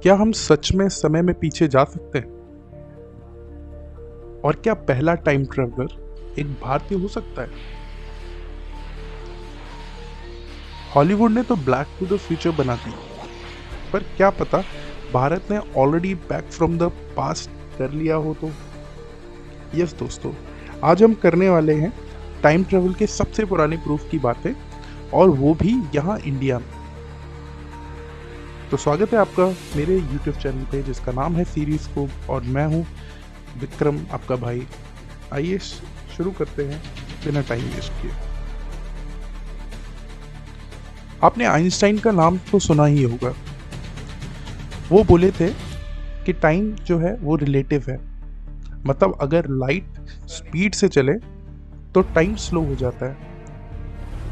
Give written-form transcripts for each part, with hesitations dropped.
क्या हम सच में समय में पीछे जा सकते हैं? और क्या पहला टाइम ट्रैवलर एक भारतीय हो सकता है? हॉलीवुड ने तो ब्लैक टू द फ्यूचर बना दी, पर क्या पता भारत ने already back from the past कर लिया हो तो। यस दोस्तों, आज हम करने वाले हैं टाइम ट्रैवल के सबसे पुराने प्रूफ की बातें, और वो भी यहाँ इंडिया में। तो स्वागत है आपका मेरे यूट्यूब चैनल पे जिसका नाम है सीरीज को, और मैं हूँ विक्रम, आपका भाई। आइए शुरू करते हैं बिना टाइम वेस्ट किए। आपने आइंस्टाइन का नाम तो सुना ही होगा। वो बोले थे कि टाइम जो है वो रिलेटिव है, मतलब अगर लाइट स्पीड से चले तो टाइम स्लो हो जाता है।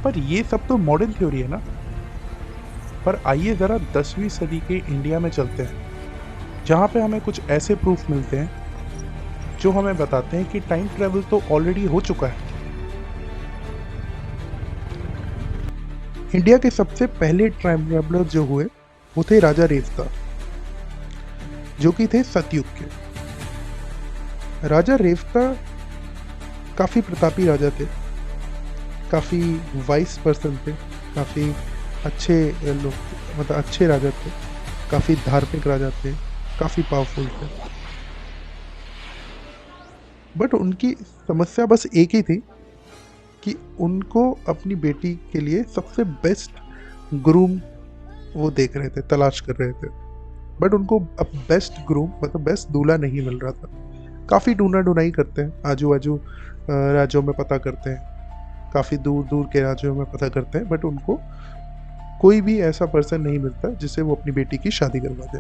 पर ये सब तो मॉडर्न थ्योरी है ना। पर आइए ज़रा 10वीं सदी के इंडिया में चलते हैं, जहाँ पे हमें कुछ ऐसे प्रूफ मिलते हैं जो हमें बताते हैं कि टाइम ट्रैवल तो ऑलरेडी हो चुका है। इंडिया के सबसे पहले टाइम ट्रैवलर जो हुए वो थे राजा रेवता, जो कि थे सतयुग के। राजा रेवता काफ़ी प्रतापी राजा थे, काफ़ी वाइस पर्सन थे, काफ़ी अच्छे लोग, मतलब अच्छे राजा थे, काफ़ी धार्मिक राजा थे, काफ़ी पावरफुल थे। बट उनकी समस्या बस एक ही थी कि उनको अपनी बेटी के लिए सबसे बेस्ट ग्रूम वो देख रहे थे, तलाश कर रहे थे। बट उनको अब बेस्ट ग्रूम मतलब बेस्ट दूल्हा नहीं मिल रहा था। काफ़ी ढूंढा ढूंढाई करते हैं, आजू बाजू राज्यों में पता करते हैं, काफ़ी दूर दूर के राज्यों में पता करते हैं, बट उनको कोई भी ऐसा पर्सन नहीं मिलता जिससे वो अपनी बेटी की शादी करवा दे।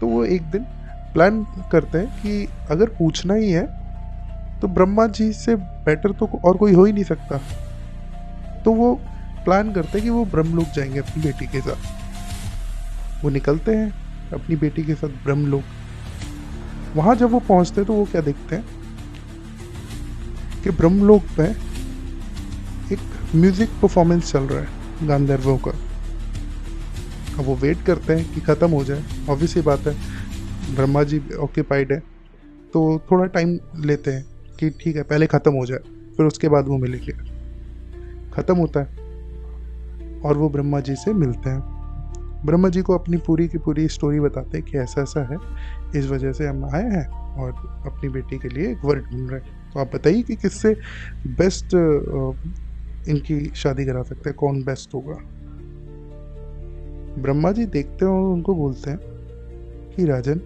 तो वो एक दिन प्लान करते हैं कि अगर पूछना ही है तो ब्रह्मा जी से बेटर तो और कोई हो ही नहीं सकता। तो वो प्लान करते हैं कि वो ब्रह्मलोक जाएंगे अपनी बेटी के साथ। वो निकलते हैं अपनी बेटी के साथ ब्रह्मलोक। वहाँ जब वो पहुँचते हैं तो वो क्या देखते हैं कि ब्रह्मलोक पे एक म्यूजिक परफॉर्मेंस चल रहा है गांधर्वों का। अब वो वेट करते हैं कि ख़त्म हो जाए। ऑब्वियस ही बात है, ब्रह्मा जी ऑक्यूपाइड है, तो थोड़ा टाइम लेते हैं कि ठीक है पहले ख़त्म हो जाए, फिर उसके बाद वो मिलेंगे। ख़त्म होता है और वो ब्रह्मा जी से मिलते हैं। ब्रह्मा जी को अपनी पूरी की पूरी स्टोरी बताते हैं कि ऐसा ऐसा है, इस वजह से हम आए हैं और अपनी बेटी के लिए एक वर ढूंढ रहे हैं। तो आप बताइए कि किससे बेस्ट इनकी शादी करा सकते हैं, कौन बेस्ट होगा। ब्रह्मा जी देखते हैं और उनको बोलते हैं कि राजन,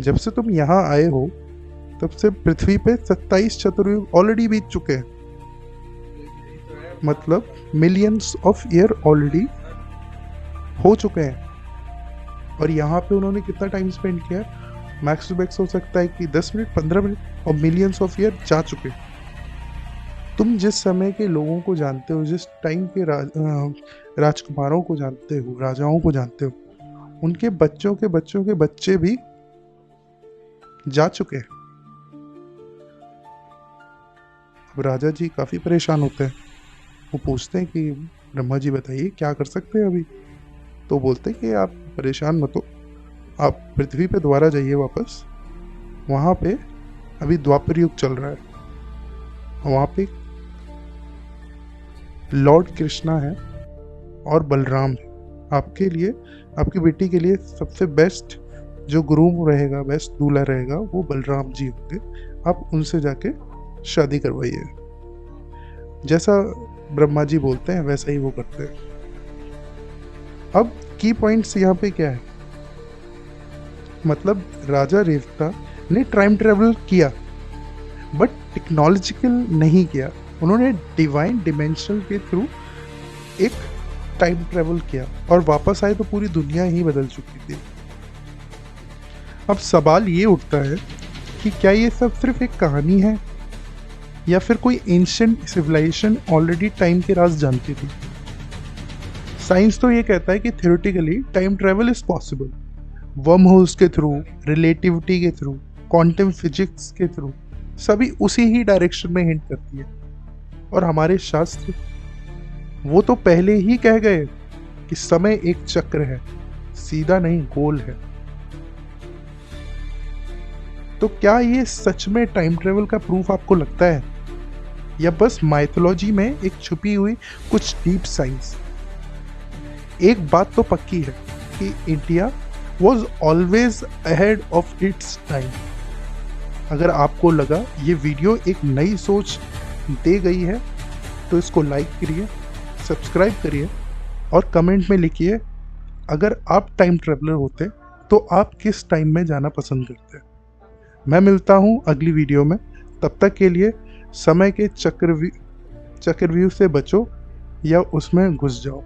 जब से तुम यहाँ आए हो तब से पृथ्वी पे 27 चतुर्युग ऑलरेडी बीत चुके हैं। मतलब मिलियंस ऑफ ईयर ऑलरेडी हो चुके हैं। और यहाँ पे उन्होंने कितना टाइम स्पेंड किया है? मैक्स टू मैक्स हो सकता है कि 10 मिनट 15 मिनट, और मिलियंस ऑफ ईयर जा चुके। तुम जिस समय के लोगों को जानते हो, जिस टाइम के राजकुमारों को जानते हो, राजाओं को जानते हो, उनके बच्चों के बच्चे भी जा चुके हैं। अब राजा जी काफ़ी परेशान होते हैं। वो पूछते हैं कि ब्रह्मा जी बताइए क्या कर सकते हैं अभी। तो बोलते हैं कि आप परेशान मत हो, आप पृथ्वी पे दोबारा जाइए वापस। वहाँ पे अभी द्वापर युग चल रहा है, वहाँ पे लॉर्ड कृष्णा है और बलराम है। आपके लिए, आपकी बेटी के लिए सबसे बेस्ट जो ग्रूम रहेगा, बेस्ट दूल्हा रहेगा, वो बलराम जी होंगे। आप उनसे जाके शादी करवाइए। जैसा ब्रह्मा जी बोलते हैं वैसा ही वो करते हैं। अब की पॉइंट्स यहाँ पे क्या है, मतलब राजा रेवता ने टाइम ट्रेवल किया बट टेक्नोलॉजिकल नहीं किया। उन्होंने डिवाइन डिमेंशन के थ्रू एक टाइम ट्रेवल किया और वापस आए तो पूरी दुनिया ही बदल चुकी थी। अब सवाल ये उठता है कि क्या ये सब सिर्फ एक कहानी है, या फिर कोई एंशिएंट सिविलाइजेशन ऑलरेडी टाइम के राज जानती थी। साइंस तो ये कहता है कि theoretically time travel is possible, worm holes के थ्रू, रिलेटिविटी के थ्रू, क्वांटम फिजिक्स के थ्रू, सभी उसी ही डायरेक्शन में हिंट करती है। और हमारे शास्त्र वो तो पहले ही कह गए कि समय एक चक्र है, सीधा नहीं, गोल है। तो क्या ये सच में टाइम ट्रेवल का प्रूफ आपको लगता है, या बस माइथोलॉजी में एक छुपी हुई कुछ डीप साइंस? एक बात तो पक्की है कि India was always ahead of its time. अगर आपको लगा ये वीडियो एक नई सोच दे गई है तो इसको लाइक करिए, सब्सक्राइब करिए और कमेंट में लिखिए अगर आप टाइम ट्रेवलर होते तो आप किस टाइम में जाना पसंद करते। मैं मिलता हूँ अगली वीडियो में, तब तक के लिए समय के चक्रव्यूह से बचो या उसमें घुस जाओ।